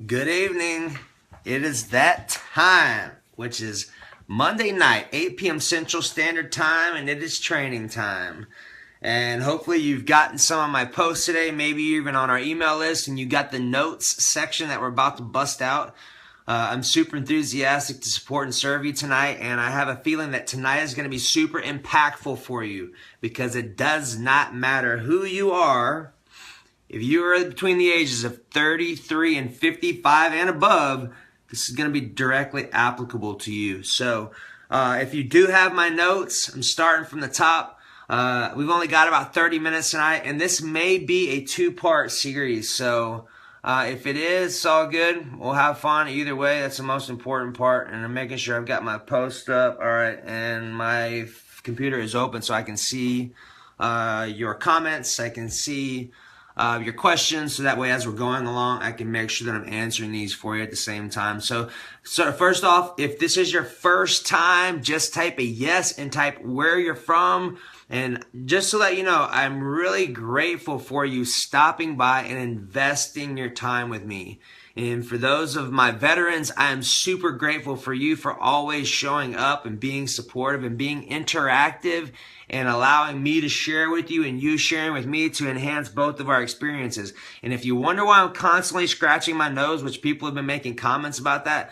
Good evening. It is that time, which is Monday night, 8 p.m. Central Standard Time, and it is training time. And hopefully you've gotten some of my posts today, maybe even on our email list, and you got the notes section that we're about to bust out. I'm super enthusiastic to support and serve you tonight, and I have a feeling that tonight is going to be super impactful for you because it does not matter who you are. If you are between the ages of 33 and 55 and above, this is going to be directly applicable to you. So if you do have my notes, I'm starting from the top. We've only got about 30 minutes tonight, and this may be a two-part series. So if it is, it's all good. We'll have fun. Either way, that's the most important part. And I'm making sure I've got my post up. All right, and my computer is open so I can see your comments. I can see your questions, so that way as we're going along, I can make sure that I'm answering these for you at the same time. So first off, if this is your first time, just type a yes and type where you're from. And just to let you know, I'm really grateful for you stopping by and investing your time with me. And for those of my veterans, I am super grateful for you for always showing up and being supportive and being interactive and allowing me to share with you and you sharing with me to enhance both of our experiences. And if you wonder why I'm constantly scratching my nose, which people have been making comments about that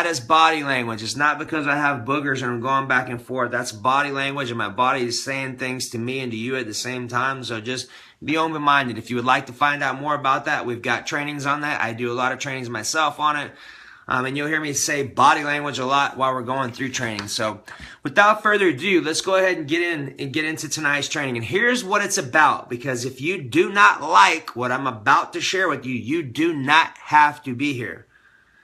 is body language. It's not because I have boogers and I'm going back and forth. That's body language, and my body is saying things to me and to you at the same time. So just be open-minded. If you would like to find out more about that, we've got trainings on that. I do a lot of trainings myself on it. And you'll hear me say body language a lot while we're going through training. So without further ado, let's go ahead and get into tonight's training. And here's what it's about, because if you do not like what I'm about to share with you, you do not have to be here.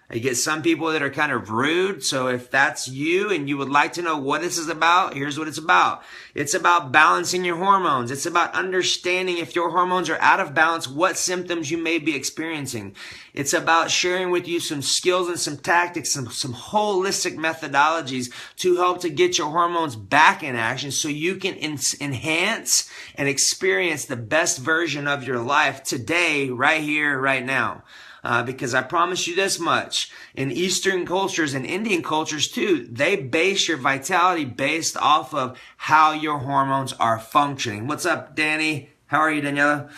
I get some people that are kind of rude. So if that's you and you would like to know what this is about, here's what it's about. It's about balancing your hormones. It's about understanding if your hormones are out of balance, what symptoms you may be experiencing. It's about sharing with you some skills and some tactics, some holistic methodologies to help to get your hormones back in action so you can enhance and experience the best version of your life today, right here, right now. Because I promise you this much, in Eastern cultures and Indian cultures too, they base your vitality based off of how your hormones are functioning. What's up, Danny? How are you, Daniela?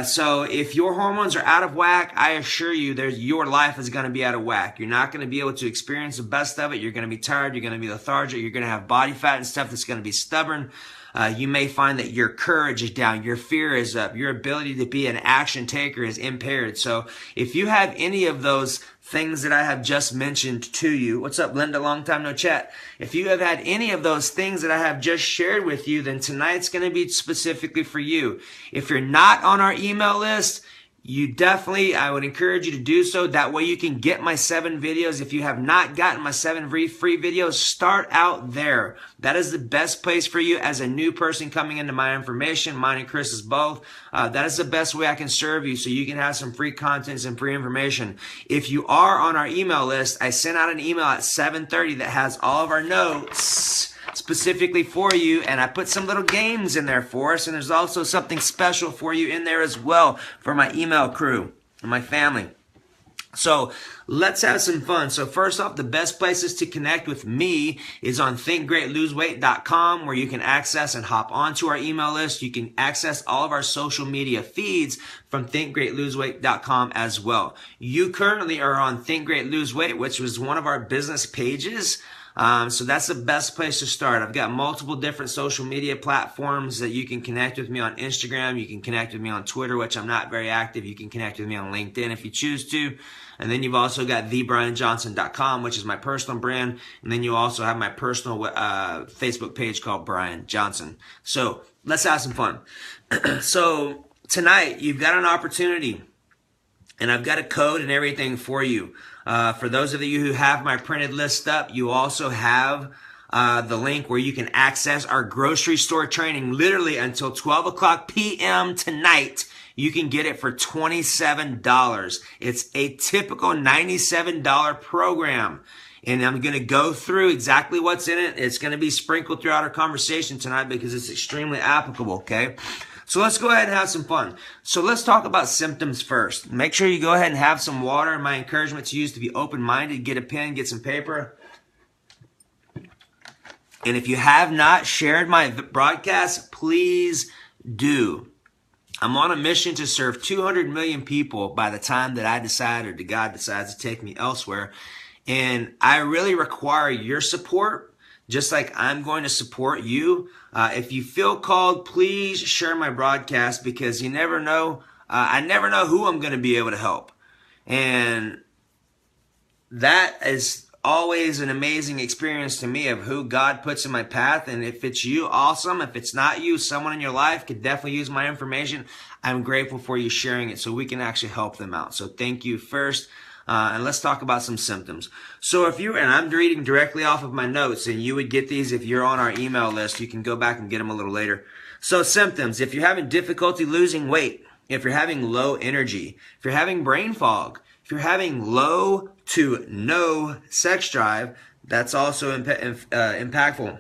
So if your hormones are out of whack, I assure you your life is going to be out of whack. You're not going to be able to experience the best of it. You're going to be tired. You're going to be lethargic. You're going to have body fat and stuff that's going to be stubborn. You may find that your courage is down, your fear is up, your ability to be an action taker is impaired. So if you have any of those things that I have just mentioned to you, what's up, Linda? Long time no chat. If you have had any of those things that I have just shared with you, then tonight's going to be specifically for you. If you're not on our email list, I would encourage you to do so. That way you can get my 7 videos. If you have not gotten my 7 free videos, start out there. That is the best place for you as a new person coming into my information, mine and Chris's both. That is the best way I can serve you so you can have some free content and free information. If you are on our email list, I sent out an email at 7:30 that has all of our notes specifically for you, and I put some little games in there for us, and there's also something special for you in there as well for my email crew and my family. So let's have some fun. So first off, the best places to connect with me is on thinkgreatloseweight.com, where you can access and hop onto our email list. You can access all of our social media feeds from thinkgreatloseweight.com as well. You currently are on Think Great Lose Weight, which was one of our business pages. So that's the best place to start. I've got multiple different social media platforms that you can connect with me on. Instagram, you can connect with me on Twitter, which I'm not very active. You can connect with me on LinkedIn if you choose to. And then you've also got thebrianjohnson.com, which is my personal brand. And then you also have my personal Facebook page called Brian Johnson. So let's have some fun. So tonight you've got an opportunity, and I've got a code and everything for you. For those of you who have my printed list up, you also have the link where you can access our grocery store training literally until 12 o'clock p.m. tonight. You can get it for $27. It's a typical $97 program. And I'm going to go through exactly what's in it. It's going to be sprinkled throughout our conversation tonight because it's extremely applicable, okay? So let's go ahead and have some fun. So let's talk about symptoms first. Make sure you go ahead and have some water. My encouragement to you is to be open-minded, get a pen, get some paper. And if you have not shared my broadcast, please do. I'm on a mission to serve 200 million people by the time that I decide or God decides to take me elsewhere. And I really require your support, just like I'm going to support you. If you feel called, please share my broadcast, because you never know. I never know who I'm going to be able to help. And that is always an amazing experience to me of who God puts in my path. And if it's you, awesome. If it's not you, someone in your life could definitely use my information. I'm grateful for you sharing it so we can actually help them out. So thank you first. And let's talk about some symptoms. So if you, and I'm reading directly off of my notes, and you would get these if you're on our email list. You can go back and get them a little later. So symptoms: if you're having difficulty losing weight, if you're having low energy, if you're having brain fog, if you're having low to no sex drive, that's also impactful.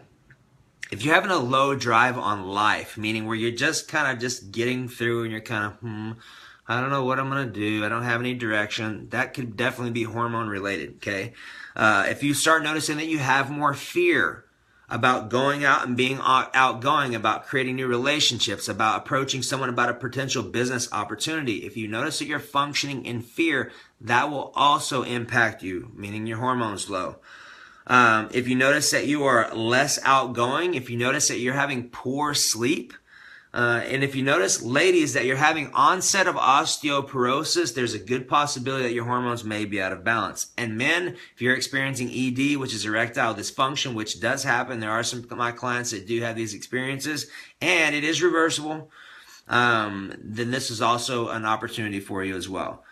If you're having a low drive on life, meaning where you're just kind of just getting through and you're kind of, I don't know what I'm going to do, I don't have any direction, that could definitely be hormone related, okay? If you start noticing that you have more fear about going out and being outgoing, about creating new relationships, about approaching someone about a potential business opportunity, if you notice that you're functioning in fear, that will also impact you, meaning your hormones low. If you notice that you are less outgoing, if you notice that you're having poor sleep, and if you notice, ladies, that you're having onset of osteoporosis, there's a good possibility that your hormones may be out of balance. And men, if you're experiencing ED, which is erectile dysfunction, which does happen, there are some of my clients that do have these experiences, and it is reversible, then this is also an opportunity for you as well.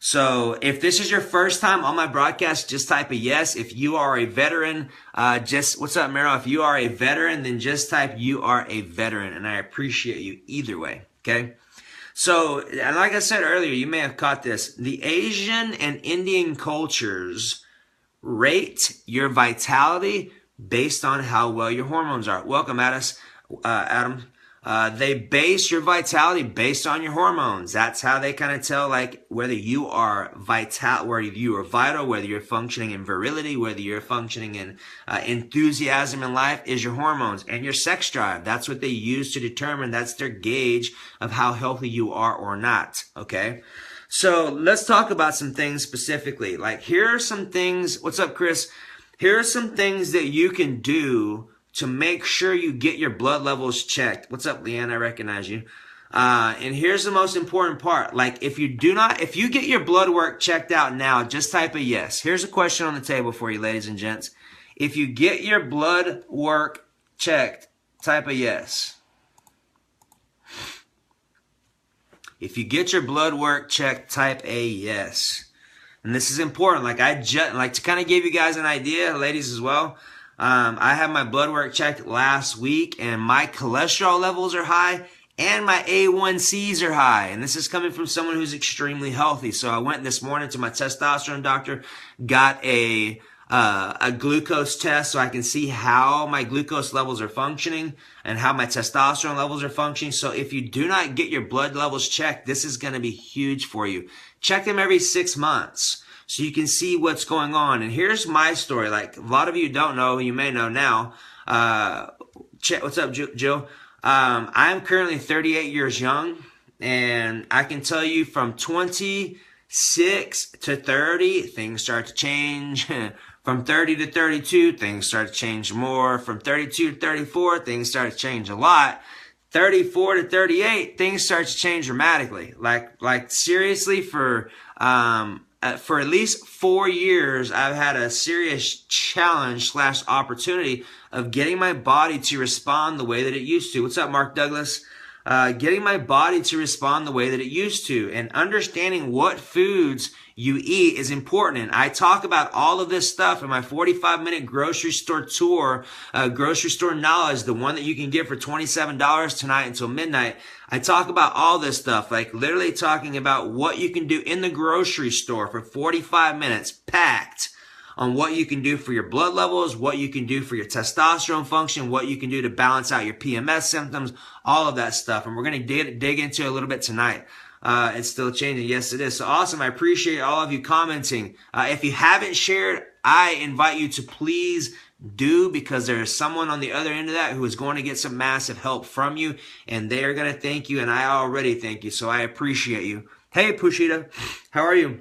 So if this is your first time on my broadcast, just type a yes. If you are a veteran, what's up, Meryl? If you are a veteran, then just type you are a veteran, and I appreciate you either way, okay? So, and like I said earlier, you may have caught this. The Asian and Indian cultures rate your vitality based on how well your hormones are. Welcome, Adam. They base your vitality based on your hormones. That's how they kind of tell, like, whether you are vital, whether you are vital, whether you're functioning in virility, whether you're functioning in enthusiasm in life, is your hormones and your sex drive. That's what they use to determine. That's their gauge of how healthy you are or not. Okay. So let's talk about some things specifically. Like, here are some things. What's up, Chris? Here are some things that you can do to make sure you get your blood levels checked. What's up, Leanne? I recognize you. And here's the most important part. Like, if you get your blood work checked out now, just type a yes. Here's a question on the table for you, ladies and gents. If you get your blood work checked, type a yes. If you get your blood work checked, type a yes. And this is important. Like to kind of give you guys an idea, ladies as well. I had my blood work checked last week, and my cholesterol levels are high and my A1Cs are high. And this is coming from someone who's extremely healthy. So I went this morning to my testosterone doctor, got a glucose test so I can see how my glucose levels are functioning and how my testosterone levels are functioning. So if you do not get your blood levels checked, this is going to be huge for you. Check them every 6 months. So you can see what's going on. And here's my story. Like, a lot of you don't know, you may know now. What's up, Jill? I'm currently 38 years young, and I can tell you from 26 to 30, things start to change. From 30 to 32, things start to change more. From 32 to 34, things start to change a lot. 34 to 38, things start to change dramatically. Like seriously, for at least 4 years, I've had a serious challenge / opportunity of getting my body to respond the way that it used to. What's up, Mark Douglas? Getting my body to respond the way that it used to, and understanding what foods you eat is important. And I talk about all of this stuff in my 45-minute grocery store tour, grocery store knowledge, the one that you can get for $27 tonight until midnight. I talk about all this stuff, like literally talking about what you can do in the grocery store for 45 minutes, packed, on what you can do for your blood levels, what you can do for your testosterone function, what you can do to balance out your PMS symptoms, all of that stuff. And we're going to dig into it a little bit tonight. It's still changing. Yes, it is. So awesome. I appreciate all of you commenting. If you haven't shared, I invite you to please do, because there is someone on the other end of that who is going to get some massive help from you, and they are going to thank you, and I already thank you. So I appreciate you. Hey, Pushita, how are you?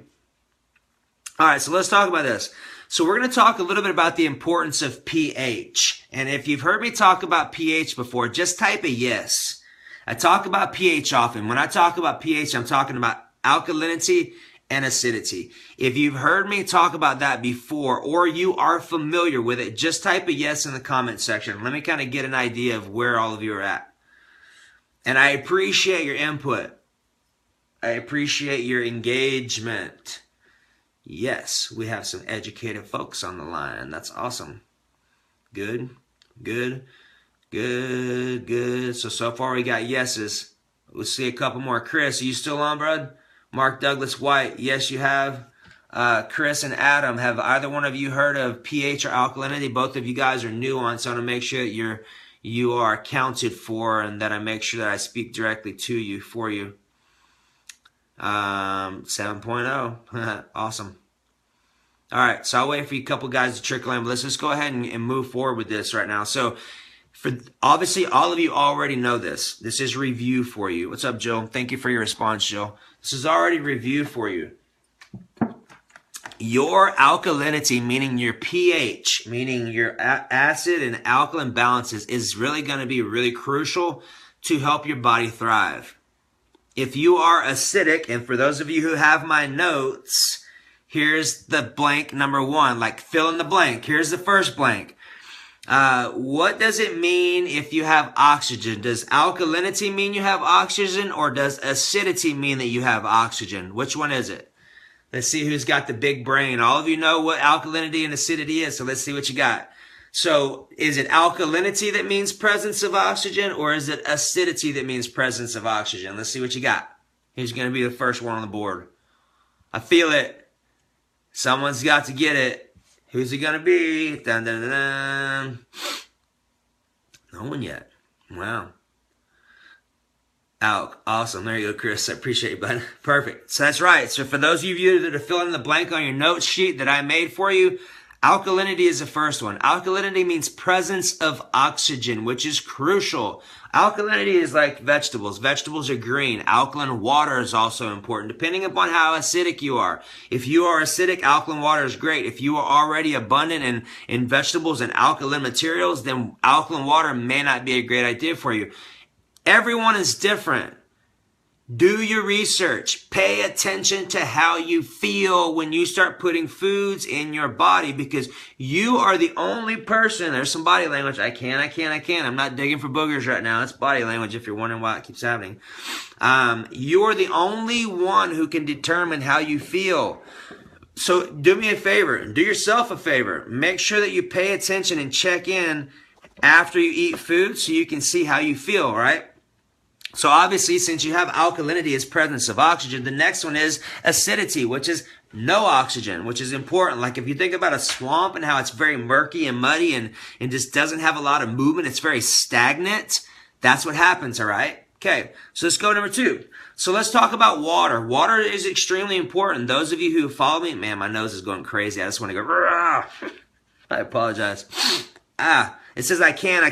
All right, so let's talk about this. So we're going to talk a little bit about the importance of pH. And if you've heard me talk about pH before, just type a yes. I talk about pH often. When I talk about pH, I'm talking about alkalinity and acidity. If you've heard me talk about that before, or you are familiar with it, just type a yes in the comment section. Let me kind of get an idea of where all of you are at. And I appreciate your input. I appreciate your engagement. Yes, we have some educated folks on the line. That's awesome. Good, good, good, good. So far we got yeses. We'll see a couple more. Chris, are you still on, bud? Mark Douglas White, yes, you have. Chris and Adam, have either one of you heard of pH or alkalinity? Both of you guys are new on, so I want to make sure that you are accounted for, and that I make sure that I speak directly to you, for you. 7.0. Awesome. All right, so I'll wait for you couple guys to trickle in, but let's just go ahead and move forward with this right now. So, obviously, all of you already know this. This is review for you. What's up, Joe? Thank you for your response, Joe. This is already review for you. Your alkalinity, meaning your pH, meaning your acid and alkaline balances, is really going to be really crucial to help your body thrive. If you are acidic, and for those of you who have my notes, here's the blank number one, like fill in the blank. Here's the first blank. What does it mean if you have oxygen? Does alkalinity mean you have oxygen, or does acidity mean that you have oxygen? Which one is it? Let's see who's got the big brain. All of you know what alkalinity and acidity is, so let's see what you got. So is it alkalinity that means presence of oxygen, or is it acidity that means presence of oxygen? Let's see what you got. Who's going to be the first one on the board? I feel it. Someone's got to get it. Who's it going to be? Dun, dun, dun, dun. No one yet. Wow. Alk. Awesome. There you go, Chris. I appreciate you, bud. Perfect. So that's right. So for those of you that are filling in the blank on your note sheet that I made for you, alkalinity is the first one. Alkalinity means presence of oxygen, which is crucial. Alkalinity is like vegetables. Vegetables are green. Alkaline water is also important, depending upon how acidic you are. If you are acidic, alkaline water is great. If you are already abundant in vegetables and alkaline materials, then alkaline water may not be a great idea for you. Everyone is different. Do your research. Pay attention to how you feel when you start putting foods in your body, because you are the only person. There's some body language. I can't. I'm not digging for boogers right now. That's body language if you're wondering why it keeps happening. You are the only one who can determine how you feel. So do me a favor. Do yourself a favor. Make sure that you pay attention and check in after you eat food so you can see how you feel, right? So obviously, since you have alkalinity as presence of oxygen, the next one is acidity, which is no oxygen, which is important. Like if you think about a swamp and how it's very murky and muddy and just doesn't have a lot of movement, it's very stagnant. That's what happens, all right? Okay, so let's go number 2. So let's talk about water. Water is extremely important. Those of you who follow me, man, my nose is going crazy. I just want to go, rah! I apologize. It says I can.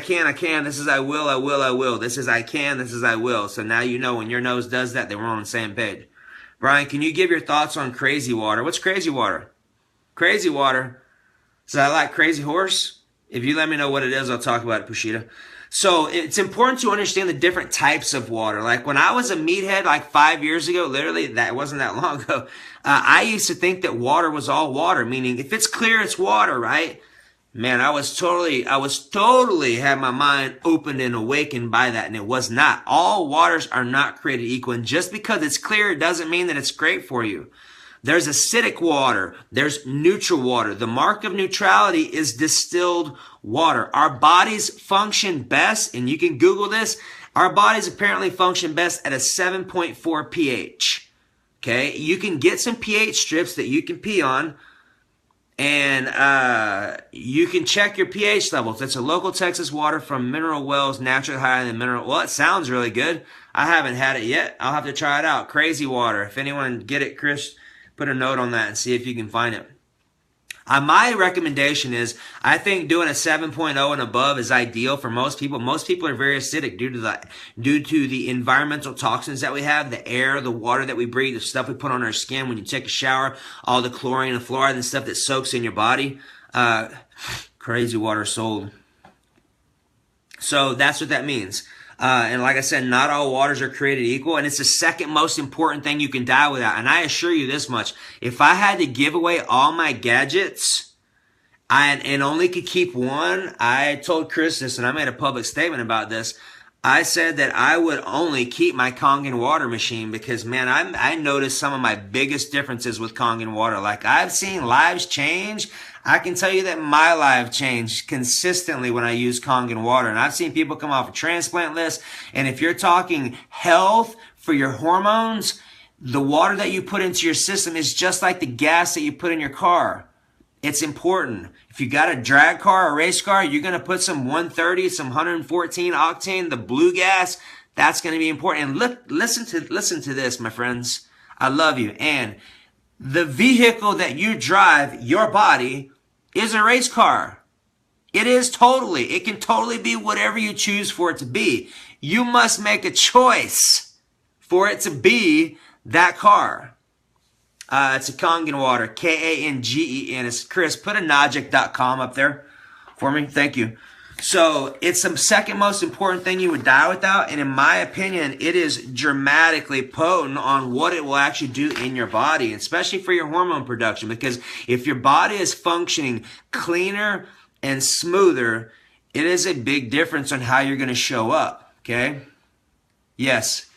This is I will. This is I can. This is I will. So now you know when your nose does that, then we're on the same page. Brian, can you give your thoughts on crazy water? What's crazy water? Crazy water. So I like crazy horse. If you let me know what it is, I'll talk about it, Pushita. So it's important to understand the different types of water. Like when I was a meathead like 5 years ago, literally, that wasn't that long ago, I used to think that water was all water, meaning if it's clear, it's water, right? Man, I was totally had my mind opened and awakened by that, and it was not. All waters are not created equal, and just because it's clear, it doesn't mean that it's great for you. There's acidic water. There's neutral water. The mark of neutrality is distilled water. Our bodies function best, and you can Google this, our bodies apparently function best at a 7.4 pH. Okay? You can get some pH strips that you can pee on, And you can check your pH levels. It's a local Texas water from mineral wells, naturally higher than mineral. Well, it sounds really good. I haven't had it yet. I'll have to try it out. Crazy water. If anyone get it, Chris, put a note on that and see if you can find it. My recommendation is, I think doing a 7.0 and above is ideal for most people. Most people are very acidic due to the environmental toxins that we have, the air, the water that we breathe, the stuff we put on our skin when you take a shower, all the chlorine and fluoride and stuff that soaks in your body. Crazy water sold. So that's what that means. And like I said, not all waters are created equal, and it's the second most important thing you can die without. And I assure you this much: if I had to give away all my gadgets, and only could keep one, I told Chris this, and I made a public statement about this. I said that I would only keep my Kangen water machine because, man, I noticed some of my biggest differences with Kangen water. Like, I've seen lives change. I can tell you that my life changed consistently when I use Kangen water. And I've seen people come off a transplant list. And if you're talking health for your hormones, the water that you put into your system is just like the gas that you put in your car. It's important. If you got a drag car or race car, you're going to put some 130, some 114 octane, the blue gas. That's going to be important. And listen to this, my friends. I love you. And the vehicle that you drive, your body, is a race car. It is totally. It can totally be whatever you choose for it to be. You must make a choice for it to be that car. It's a Kangen water, K-A-N-G-E-N. It's Chris. Put a Nagic.com up there for me. Thank you. So it's the second most important thing you would die without. And in my opinion, it is dramatically potent on what it will actually do in your body, especially for your hormone production. Because if your body is functioning cleaner and smoother, it is a big difference on how you're going to show up. Okay? Yes,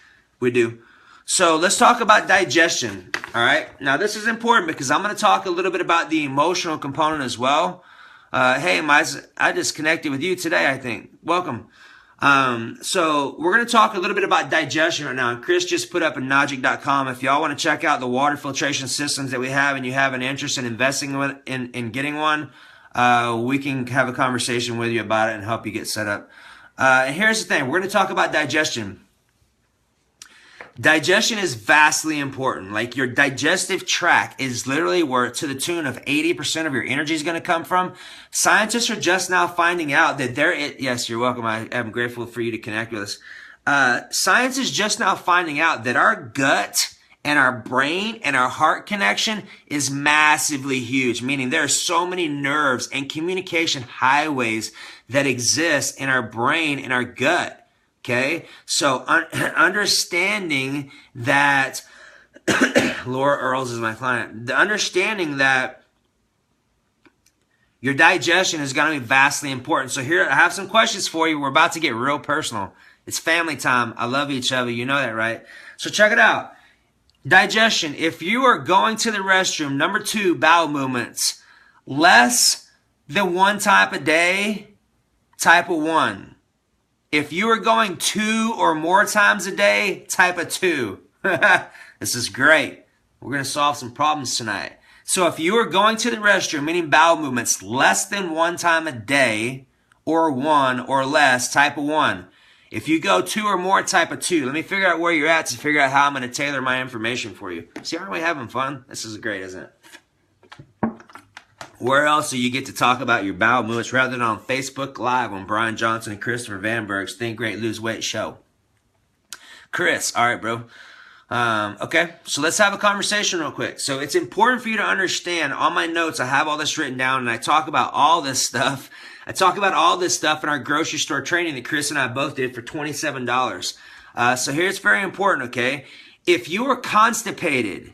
we do. So let's talk about digestion. All right. Now, this is important because I'm going to talk a little bit about the emotional component as well. Hey, Mize, I just connected with you today, I think. Welcome. So we're going to talk a little bit about digestion right now. And Chris just put up a Nagic.com. If y'all want to check out the water filtration systems that we have and you have an interest in investing in getting one, we can have a conversation with you about it and help you get set up. And here's the thing. We're going to talk about digestion. Digestion is vastly important. Like, your digestive tract is literally where, to the tune of 80% of your energy is going to come from. Scientists are just now finding out that yes, you're welcome. I am grateful for you to connect with us. Science is just now finding out that our gut and our brain and our heart connection is massively huge, meaning there are so many nerves and communication highways that exist in our brain and our gut. Okay, so understanding that, Laura Earls is my client, the understanding that your digestion is going to be vastly important. So here, I have some questions for you. We're about to get real personal. It's family time. I love each other. You know that, right? So check it out. Digestion. If you are going to the restroom, number 2, bowel movements, less than 1 time a day, type of 1. If you are going 2 or more times a day, type of 2. This is great. We're going to solve some problems tonight. So if you are going to the restroom, meaning bowel movements, less than 1 time a day, or 1 or less, type of 1. If you go 2 or more, type of 2. Let me figure out where you're at to figure out how I'm going to tailor my information for you. See, aren't we having fun? This is great, isn't it? Where else do you get to talk about your bowel movements rather than on Facebook Live on Brian Johnson and Christopher Vanberg's Think Great, Lose Weight show? Chris, all right, bro. Okay, so let's have a conversation real quick. So it's important for you to understand, on my notes, I have all this written down, and I talk about all this stuff. I talk about all this stuff in our grocery store training that Chris and I both did for $27. So here's very important, okay? If you are constipated,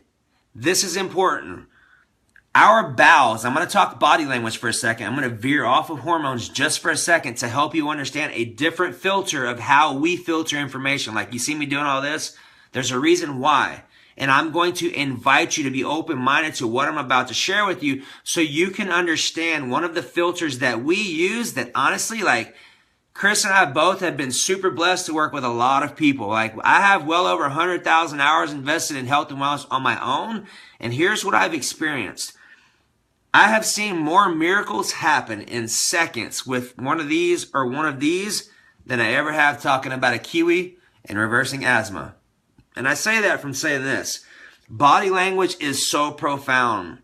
this is important. Our bowels, I'm going to talk body language for a second. I'm going to veer off of hormones just for a second to help you understand a different filter of how we filter information. Like, you see me doing all this? There's a reason why. And I'm going to invite you to be open-minded to what I'm about to share with you so you can understand one of the filters that we use that, honestly, like, Chris and I both have been super blessed to work with a lot of people. Like, I have well over 100,000 hours invested in health and wellness on my own. And here's what I've experienced. I have seen more miracles happen in seconds with one of these or one of these than I ever have talking about a kiwi and reversing asthma. And I say that from saying this. Body language is so profound.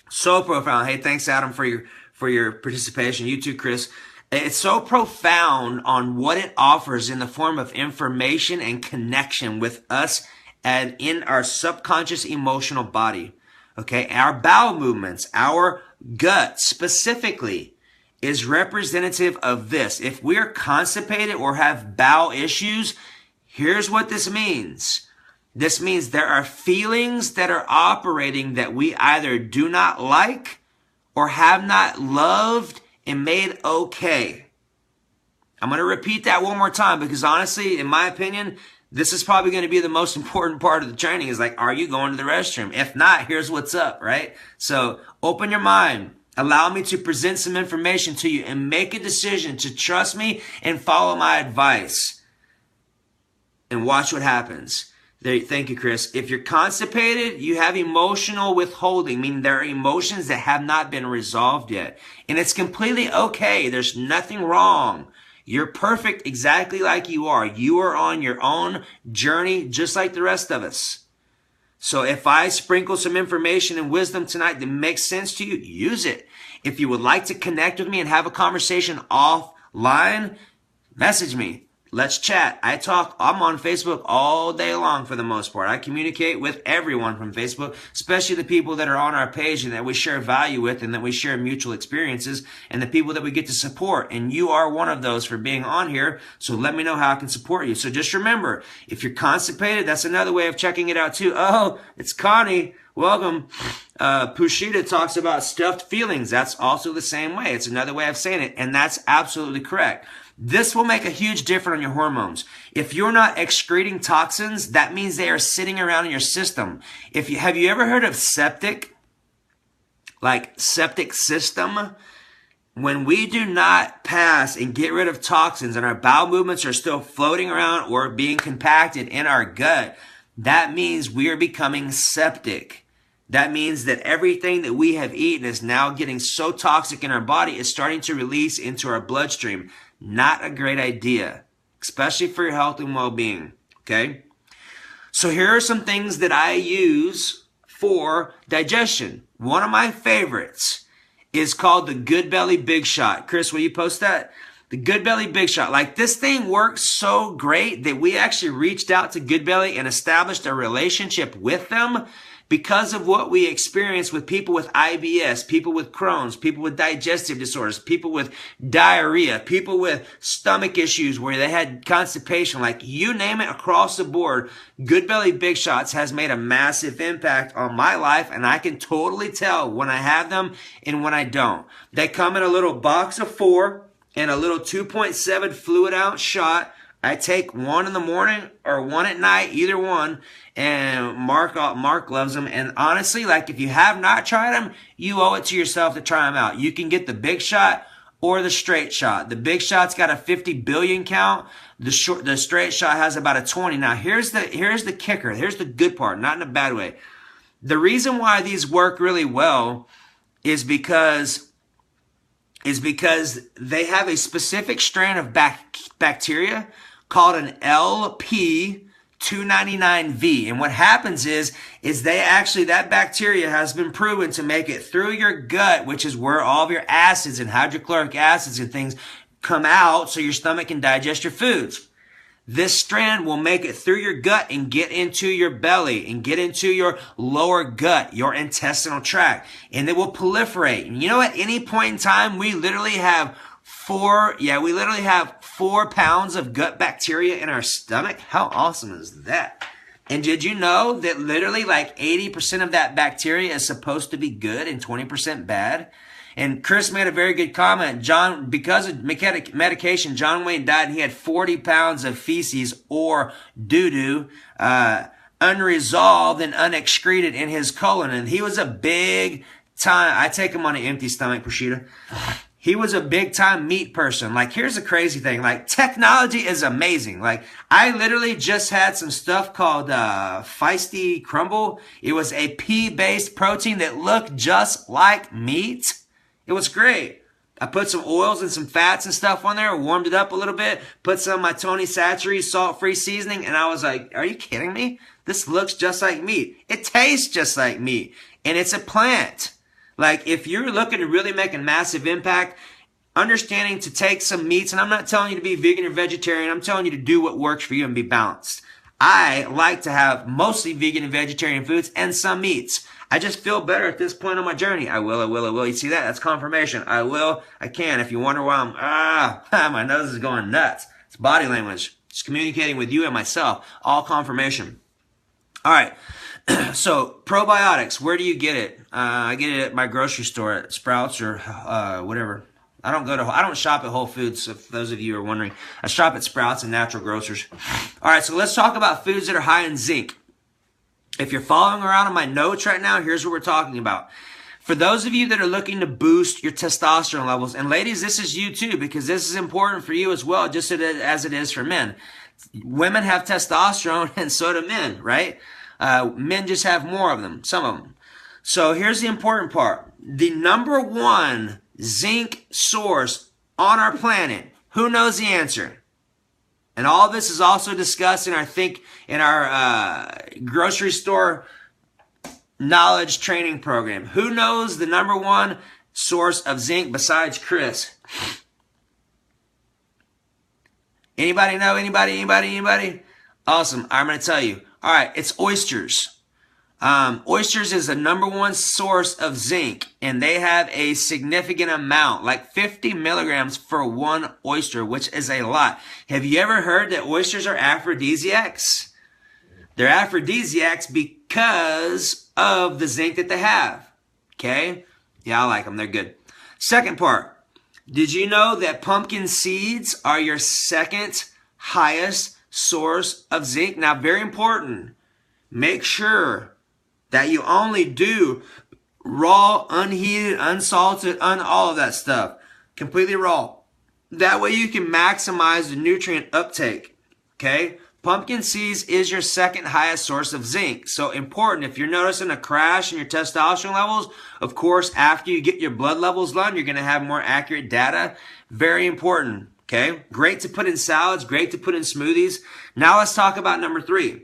So profound. Hey, thanks, Adam, for your participation. You too, Chris. It's so profound on what it offers in the form of information and connection with us and in our subconscious emotional body. Okay, our bowel movements, our gut specifically is representative of this. If we're constipated or have bowel issues, here's what this means. This means there are feelings that are operating that we either do not like or have not loved and made okay. I'm going to repeat that one more time because honestly, in my opinion, this is probably going to be the most important part of the training is like, are you going to the restroom? If not, here's what's up, right? So open your mind. Allow me to present some information to you and make a decision to trust me and follow my advice. And watch what happens. There, thank you, Chris. If you're constipated, you have emotional withholding, meaning there are emotions that have not been resolved yet. And it's completely okay. There's nothing wrong. You're perfect exactly like you are. You are on your own journey just like the rest of us. So if I sprinkle some information and wisdom tonight that makes sense to you, use it. If you would like to connect with me and have a conversation offline, message me. Let's chat. I'm on Facebook all day long for the most part. I communicate with everyone from Facebook, especially the people that are on our page and that we share value with and that we share mutual experiences and the people that we get to support. And you are one of those for being on here. So let me know how I can support you. So just remember, if you're constipated, that's another way of checking it out too. Oh, it's Connie. Welcome. Pushita talks about stuffed feelings. That's also the same way. It's another way of saying it. And that's absolutely correct. This will make a huge difference on your hormones. If you're not excreting toxins, that means they are sitting around in your system. Have you ever heard of septic? Like septic system? When we do not pass and get rid of toxins and our bowel movements are still floating around or being compacted in our gut, that means we are becoming septic. That means that everything that we have eaten is now getting so toxic in our body, it's starting to release into our bloodstream. Not a great idea, especially for your health and well-being, okay? So here are some things that I use for digestion. One of my favorites is called the Good Belly Big Shot. Chris, will you post that? The Good Belly Big Shot. Like, this thing works so great that we actually reached out to Good Belly and established a relationship with them because of what we experience with people with IBS, people with Crohn's, people with digestive disorders, people with diarrhea, people with stomach issues where they had constipation, like you name it across the board. Good Belly Big Shots has made a massive impact on my life, and I can totally tell when I have them and when I don't. They come in a little box of 4 and a little 2.7 fluid ounce shot. I take one in the morning or one at night, either one, and Mark loves them. And honestly, like if you have not tried them, you owe it to yourself to try them out. You can get the big shot or the straight shot. The big shot's got a 50 billion count. The straight shot has about a 20. Now here's the kicker. Here's the good part, not in a bad way. The reason why these work really well is because they have a specific strain of bacteria called an LP299V. And what happens is that bacteria has been proven to make it through your gut, which is where all of your acids and hydrochloric acids and things come out so your stomach can digest your foods. This strand will make it through your gut and get into your belly and get into your lower gut, your intestinal tract, and it will proliferate. And you know, at any point in time, we literally have 4 pounds of gut bacteria in our stomach. How awesome is that? And did you know that literally like 80% of that bacteria is supposed to be good and 20% bad? And Chris made a very good comment. John, because of medication, John Wayne died and he had 40 pounds of feces or doo-doo, unresolved and unexcreted in his colon. And he was a big time. I take him on an empty stomach, Prashita. he was a big time meat person. Like, here's the crazy thing. Like, technology is amazing. Like, I literally just had some stuff called Feisty Crumble. It was a pea-based protein that looked just like meat. It was great. I put some oils and some fats and stuff on there, warmed it up a little bit, put some of my Tony Chachere's salt-free seasoning, and I was like, are you kidding me? This looks just like meat. It tastes just like meat, and it's a plant. Like, if you're looking to really make a massive impact, understanding to take some meats, and I'm not telling you to be vegan or vegetarian, I'm telling you to do what works for you and be balanced. I like to have mostly vegan and vegetarian foods and some meats. I just feel better at this point on my journey. I will. You see that? That's confirmation. I can. If you wonder why my nose is going nuts. It's body language. It's communicating with you and myself. All confirmation. All right. So, probiotics, where do you get it? I get it at my grocery store at Sprouts or whatever. I don't shop at Whole Foods, if those of you are wondering. I shop at Sprouts and Natural Grocers. All right, so let's talk about foods that are high in zinc. If you're following around on my notes right now, here's what we're talking about. For those of you that are looking to boost your testosterone levels, and ladies, this is you too, because this is important for you as well, just as it is for men. Women have testosterone and so do men, right? Men just have more of them, some of them. So here's the important part. The number one zinc source on our planet. Who knows the answer? And all of this is also discussed in our grocery store knowledge training program. Who knows the number one source of zinc besides Chris? Anybody know? Anybody? Awesome. I'm going to tell you. All right, it's oysters. Oysters is the number one source of zinc, and they have a significant amount, like 50 milligrams for one oyster, which is a lot. Have you ever heard that oysters are aphrodisiacs? They're aphrodisiacs because of the zinc that they have. Okay? Yeah, I like them. They're good. Second part. Did you know that pumpkin seeds are your second highest source of zinc? Now, very important. Make sure that you only do raw, unheated, unsalted, all of that stuff. Completely raw. That way you can maximize the nutrient uptake. Okay? Pumpkin seeds is your second highest source of zinc. So important. If you're noticing a crash in your testosterone levels, of course, after you get your blood levels done, you're going to have more accurate data. Very important. Okay? Great to put in salads. Great to put in smoothies. Now let's talk about number 3.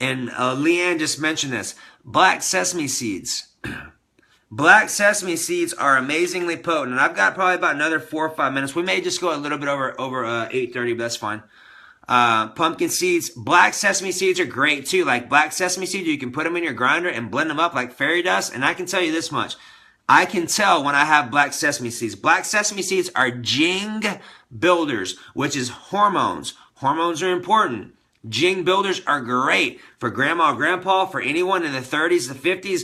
And Leanne just mentioned this. Black sesame seeds. Black sesame seeds are amazingly potent. And I've got probably about another 4 or 5 minutes. We may just go a little bit over 8:30, but that's fine. Pumpkin seeds. Black sesame seeds are great too. Like black sesame seeds, you can put them in your grinder and blend them up like fairy dust. And I can tell you this much. I can tell when I have black sesame seeds. Black sesame seeds are Jing builders, which is hormones. Hormones are important. Jing builders are great for grandma, grandpa, for anyone in the 30s, the 50s.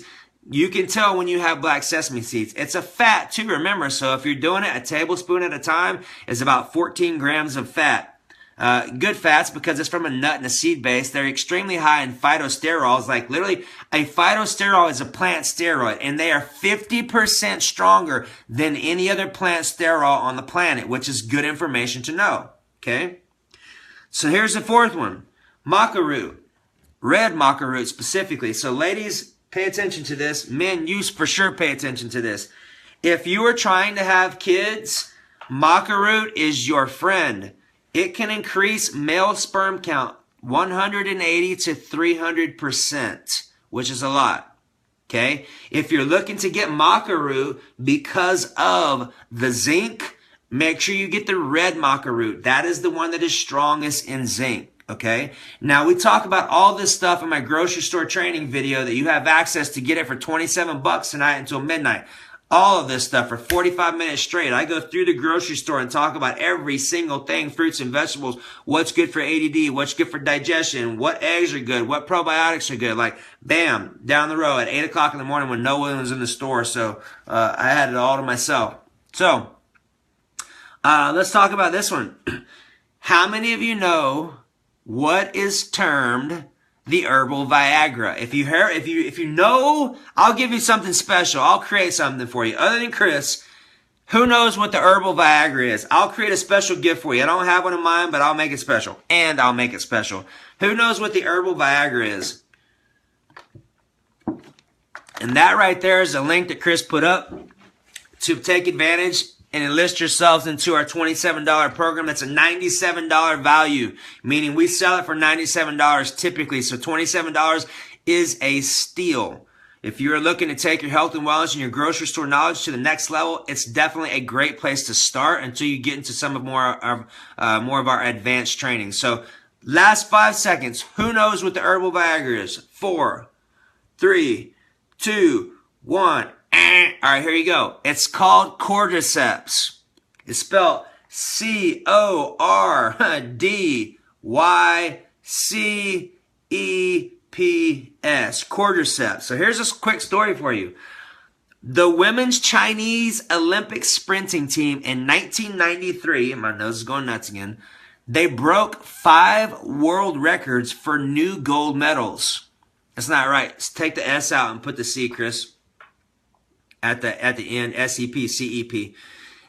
You can tell when you have black sesame seeds. It's a fat too, remember. So if you're doing it a tablespoon at a time, it's about 14 grams of fat. Good fats because it's from a nut and a seed base. They're extremely high in phytosterols. Like literally, a phytosterol is a plant steroid, and they are 50% stronger than any other plant sterol on the planet, which is good information to know. Okay? So here's the fourth one. Maca root. Red maca root specifically. So ladies, pay attention to this. Men, you for sure pay attention to this. If you are trying to have kids, maca root is your friend. It can increase male sperm count 180 to 300%, which is a lot. Okay? If you're looking to get maca root because of the zinc, make sure you get the red maca root. That is the one that is strongest in zinc. Okay? Now, we talk about all this stuff in my grocery store training video that you have access to get it for $27 tonight until midnight. All of this stuff for 45 minutes straight. I go through the grocery store and talk about every single thing, fruits and vegetables, what's good for ADD, what's good for digestion, what eggs are good, what probiotics are good. Like, bam, down the road at 8 o'clock in the morning when no one was in the store. So, I had it all to myself. So, let's talk about this one. How many of you know what is termed the herbal Viagra? If you know, I'll give you something special. I'll create something for you. Other than Chris, Who knows what the herbal Viagra is? I'll create a special gift for you. I don't have one in mind, but I'll make it special. And I'll make it special. Who knows what the herbal Viagra is? And that right there is a link that Chris put up to take advantage and enlist yourselves into our $27 program. That's a $97 value, meaning we sell it for $97 typically. So $27 is a steal. If you're looking to take your health and wellness and your grocery store knowledge to the next level, it's definitely a great place to start until you get into some of more of our advanced training. So last 5 seconds. Who knows what the herbal Viagra is? 4, 3, 2, 1. All right, here you go. It's called Cordyceps. It's spelled C-O-R-D-Y-C-E-P-S. Cordyceps. So here's a quick story for you. The women's Chinese Olympic sprinting team in 1993, my nose is going nuts again, they broke 5 world records for new gold medals. That's not right. Let's take the S out and put the C, Chris, at the end. S-E-P, C-E-P.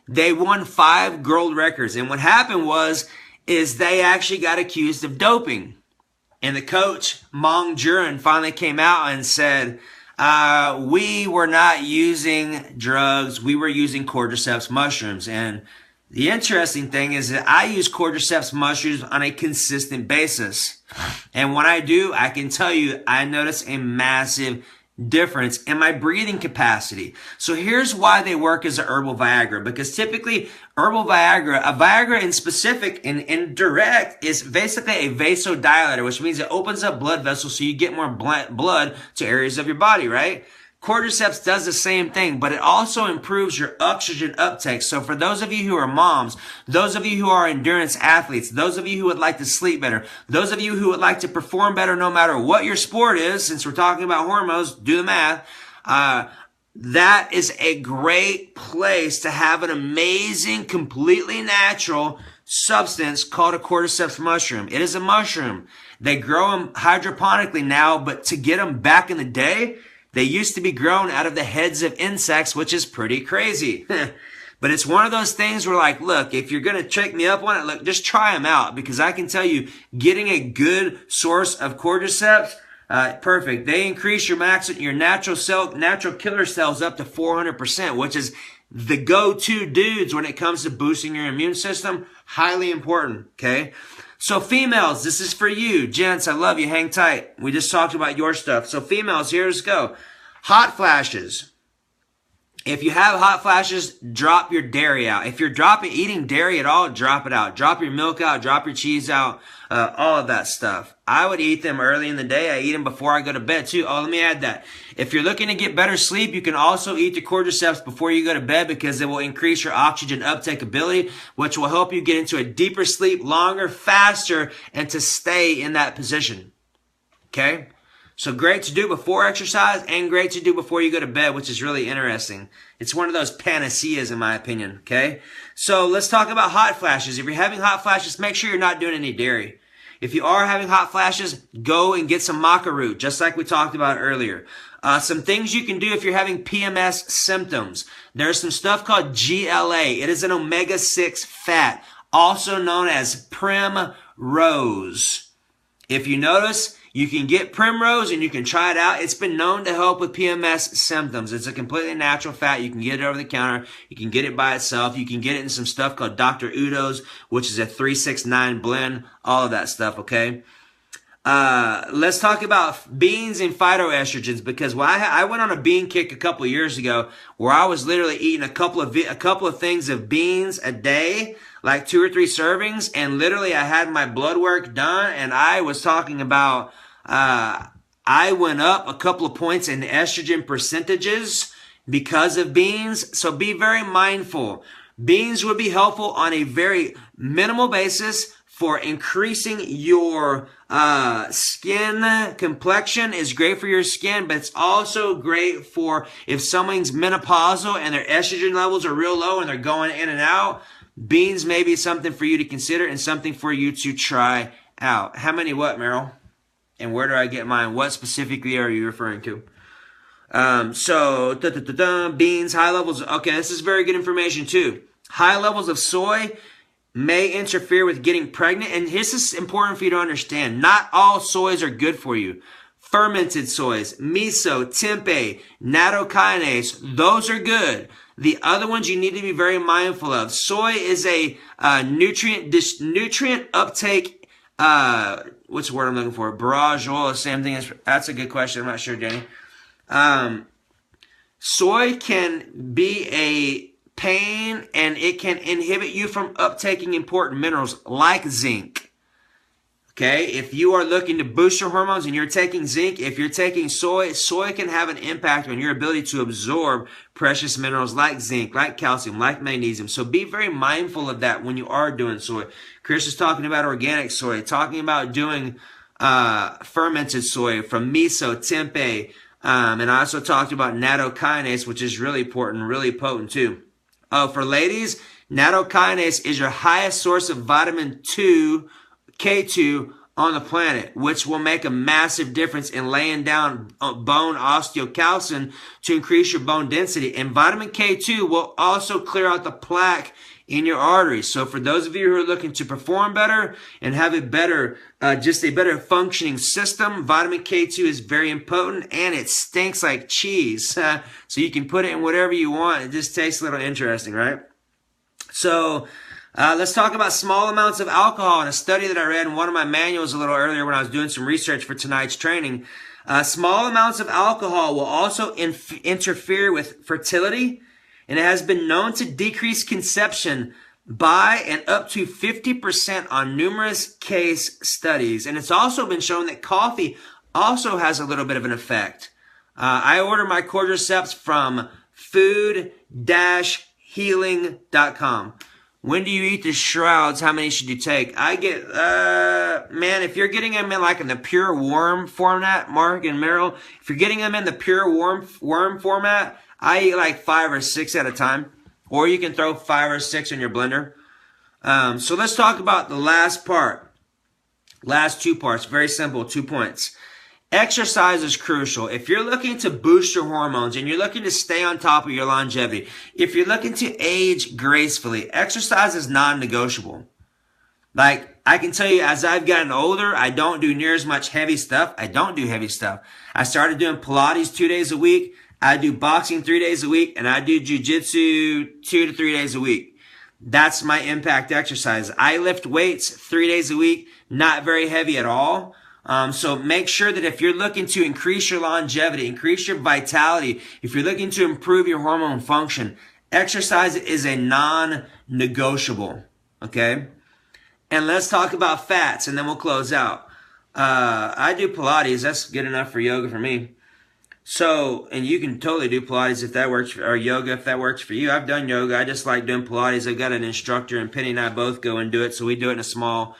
They won 5 gold records. And what happened is they actually got accused of doping. And the coach, Mong Juren, finally came out and said, we were not using drugs. We were using cordyceps mushrooms. And the interesting thing is that I use cordyceps mushrooms on a consistent basis. And when I do, I can tell you, I notice a massive difference in my breathing capacity. So here's why they work as a herbal Viagra. Because typically, herbal Viagra, a Viagra in specific and direct, is basically a vasodilator, which means it opens up blood vessels so you get more blood to areas of your body, right? Cordyceps does the same thing, but it also improves your oxygen uptake. So for those of you who are moms, those of you who are endurance athletes, those of you who would like to sleep better, those of you who would like to perform better no matter what your sport is, since we're talking about hormones, do the math, that is a great place to have an amazing, completely natural substance called a cordyceps mushroom. It is a mushroom. They grow them hydroponically now, but to get them back in the day, they used to be grown out of the heads of insects, which is pretty crazy. But it's one of those things where, like, look, if you're going to check me up on it, look, just try them out. Because I can tell you, getting a good source of cordyceps, perfect. They increase your natural killer cells up to 400%, which is the go-to dudes when it comes to boosting your immune system. Highly important, okay? So females, this is for you. Gents, I love you. Hang tight. We just talked about your stuff. So females, here's go. Hot flashes. If you have hot flashes, drop your dairy out. If you're eating dairy at all, drop it out. Drop your milk out. Drop your cheese out. All of that stuff. I would eat them early in the day. I eat them before I go to bed too. Oh, let me add that. If you're looking to get better sleep, you can also eat the cordyceps before you go to bed because it will increase your oxygen uptake ability, which will help you get into a deeper sleep longer, faster, and to stay in that position. Okay? So great to do before exercise and great to do before you go to bed, which is really interesting. It's one of those panaceas in my opinion, okay? So let's talk about hot flashes. If you're having hot flashes, make sure you're not doing any dairy. If you are having hot flashes, go and get some maca root, just like we talked about earlier. Some things you can do if you're having PMS symptoms. There's some stuff called GLA. It is an omega-6 fat, also known as Primrose. If you notice, you can get Primrose and you can try it out. It's been known to help with PMS symptoms. It's a completely natural fat. You can get it over the counter. You can get it by itself. You can get it in some stuff called Dr. Udo's, which is a 369 blend. All of that stuff, okay? Let's talk about beans and phytoestrogens because I went on a bean kick a couple of years ago where I was literally eating a couple of things of beans a day, like 2 or 3 servings, and literally I had my blood work done, and I was talking about I went up a couple of points in the estrogen percentages because of beans. So be very mindful. Beans would be helpful on a very minimal basis for increasing your skin complexion. Is great for your skin, but it's also great for if someone's menopausal and their estrogen levels are real low and they're going in and out. Beans may be something for you to consider and something for you to try out. How many what, Meryl? And where do I get mine? What specifically are you referring to? Beans, high levels. Okay, this is very good information too. High levels of soy may interfere with getting pregnant. And this is important for you to understand. Not all soys are good for you. Fermented soys, miso, tempeh, nattokinase, those are good. The other ones you need to be very mindful of. Soy is a nutrient uptake, what's the word I'm looking for? Barrage oil, same thing. That's a good question. I'm not sure, Danny. Soy can be a pain, and it can inhibit you from uptaking important minerals like zinc. Okay, if you are looking to boost your hormones and you're taking zinc, if you're taking soy, soy can have an impact on your ability to absorb precious minerals like zinc, like calcium, like magnesium. So be very mindful of that when you are doing soy. Chris is talking about organic soy, talking about doing fermented soy from miso, tempeh, and I also talked about nattokinase, which is really important, really potent too. For ladies, nattokinase is your highest source of vitamin K2 on the planet, which will make a massive difference in laying down bone osteocalcin to increase your bone density. And vitamin K2 will also clear out the plaque in your arteries. So for those of you who are looking to perform better and have a better, just a better functioning system, vitamin K2 is very potent, and it stinks like cheese. So you can put it in whatever you want. It just tastes a little interesting, right? So let's talk about small amounts of alcohol. In a study that I read in one of my manuals a little earlier when I was doing some research for tonight's training, small amounts of alcohol will also interfere with fertility, and it has been known to decrease conception by and up to 50% on numerous case studies. And it's also been shown that coffee also has a little bit of an effect. I order my cordyceps from food-healing.com. When do you eat the shrouds? How many should you take? I get, man, if you're getting them in like in the pure worm format, Mark and Meryl, if you're getting them in the pure worm format, I eat like 5 or 6 at a time. Or you can throw 5 or 6 in your blender. So let's talk about the last part. Last 2 parts. Very simple. 2 points. Exercise is crucial. If you're looking to boost your hormones and you're looking to stay on top of your longevity, if you're looking to age gracefully, exercise is non-negotiable. Like, I can tell you, as I've gotten older, I don't do near as much heavy stuff. I don't do heavy stuff. I started doing Pilates 2 days a week. I do boxing 3 days a week, and I do jiu-jitsu 2 to 3 days a week. That's my impact exercise. I lift weights 3 days a week, not very heavy at all. So make sure that if you're looking to increase your longevity, increase your vitality, if you're looking to improve your hormone function, exercise is a non-negotiable. Okay? And let's talk about fats, and then we'll close out. I do Pilates. That's good enough for yoga for me. So, and you can totally do Pilates if that works, or yoga if that works for you. I've done yoga. I just like doing Pilates. I've got an instructor, and Penny and I both go and do it. So we do it in a small,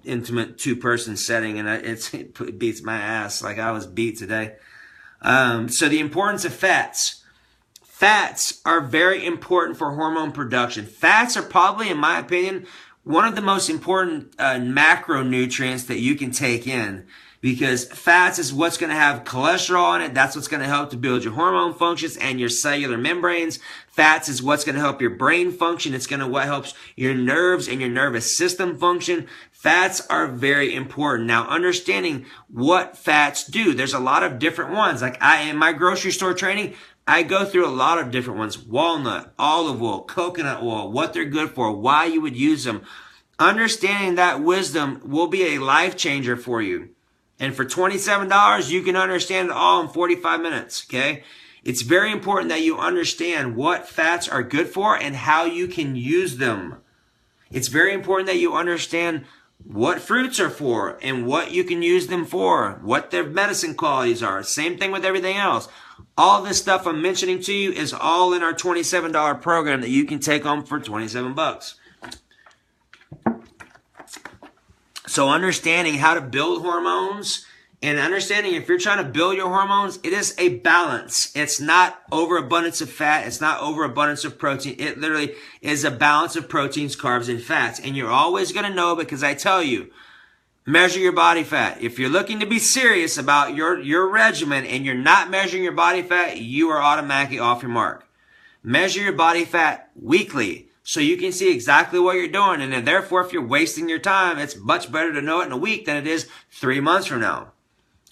intimate 2-person setting, and it beats my ass. Like I was beat today. So the importance of fats. Fats are very important for hormone production. Fats are probably, in my opinion, one of the most important macronutrients that you can take in, because fats is what's going to have cholesterol in it. That's what's going to help to build your hormone functions and your cellular membranes. Fats is what's going to help your brain function. It's going to what helps your nerves and your nervous system function. Fats are very important. Now, understanding what fats do, there's a lot of different ones. Like in my grocery store training, I go through a lot of different ones. Walnut, olive oil, coconut oil, what they're good for, why you would use them. Understanding that wisdom will be a life changer for you. And for $27, you can understand it all in 45 minutes, okay? It's very important that you understand what fats are good for and how you can use them. It's very important that you understand what fruits are for and what you can use them for, what their medicine qualities are. Same thing with everything else. All this stuff I'm mentioning to you is all in our $27 program that you can take home for 27 bucks. So understanding how to build hormones and understanding if you're trying to build your hormones, it is a balance. It's not overabundance of fat. It's not overabundance of protein. It literally is a balance of proteins, carbs, and fats. And you're always going to know, because I tell you, measure your body fat. If you're looking to be serious about your regimen and you're not measuring your body fat, you are automatically off your mark. Measure your body fat weekly so you can see exactly what you're doing. And then therefore, if you're wasting your time, it's much better to know it in a week than it is 3 months from now.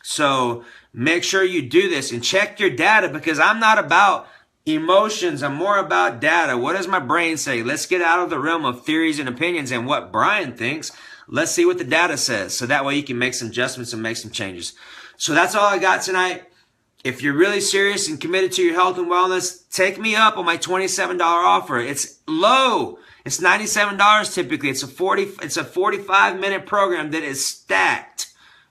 So make sure you do this and check your data, because I'm not about emotions. I'm more about data. What does my brain say? Let's get out of the realm of theories and opinions and what Brian thinks. Let's see what the data says. So that way you can make some adjustments and make some changes. So that's all I got tonight. If you're really serious and committed to your health and wellness, take me up on my $27 offer. It's low. It's $97 typically. It's a 45-minute program that is stacked.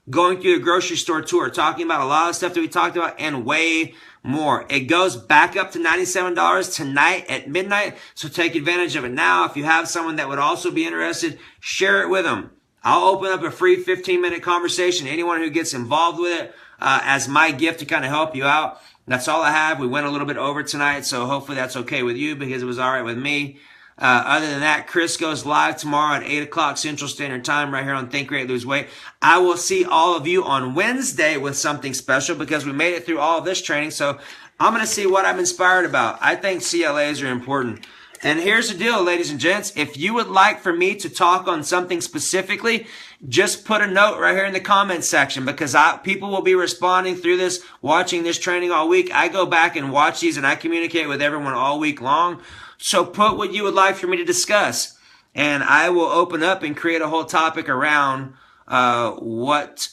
Going through the grocery store tour, talking about a lot of stuff that we talked about and way more. It goes back up to $97 tonight at midnight, so take advantage of it now. If you have someone that would also be interested, share it with them. I'll open up a free 15-minute conversation. Anyone who gets involved with it as my gift to kind of help you out. That's all I have. We went a little bit over tonight, so hopefully that's okay with you because it was all right with me. Other than that, Chris goes live tomorrow at 8 o'clock Central Standard Time right here on Think Great, Lose Weight. I will see all of you on Wednesday with something special because we made it through all of this training. So I'm going to see what I'm inspired about. I think CLAs are important. And here's the deal, ladies and gents. If you would like for me to talk on something specifically, just put a note right here in the comment section because people will be responding through this, watching this training all week. I go back and watch these and I communicate with everyone all week long. So put what you would like for me to discuss. And I will open up and create a whole topic around what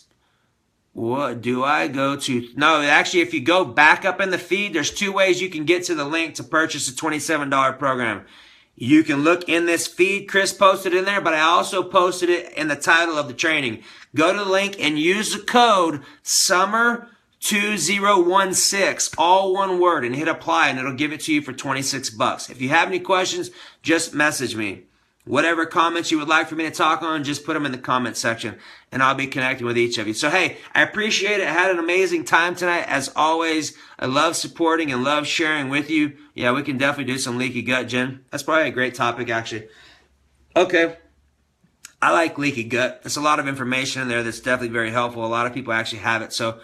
do I go to? No, actually, if you go back up in the feed, there's 2 ways you can get to the link to purchase a $27 program. You can look in this feed. Chris posted in there, but I also posted it in the title of the training. Go to the link and use the code SUMMER2016, all one word, and hit apply, and it'll give it to you for $26. If you have any questions, just message me. Whatever comments you would like for me to talk on, just put them in the comment section, and I'll be connecting with each of you. So, hey, I appreciate it. I had an amazing time tonight. As always, I love supporting and love sharing with you. Yeah, we can definitely do some leaky gut, Jen. That's probably a great topic, actually. Okay. I like leaky gut. There's a lot of information in there that's definitely very helpful. A lot of people actually have it, so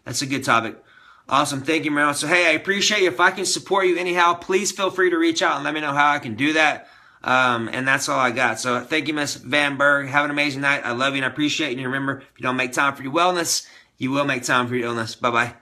that's a good topic. Awesome. Thank you, Marilyn. So, hey, I appreciate you. If I can support you anyhow, please feel free to reach out and let me know how I can do that. And that's all I got. So thank you, Miss Van Berg. Have an amazing night. I love you and I appreciate you. And remember, if you don't make time for your wellness, you will make time for your illness. Bye-bye.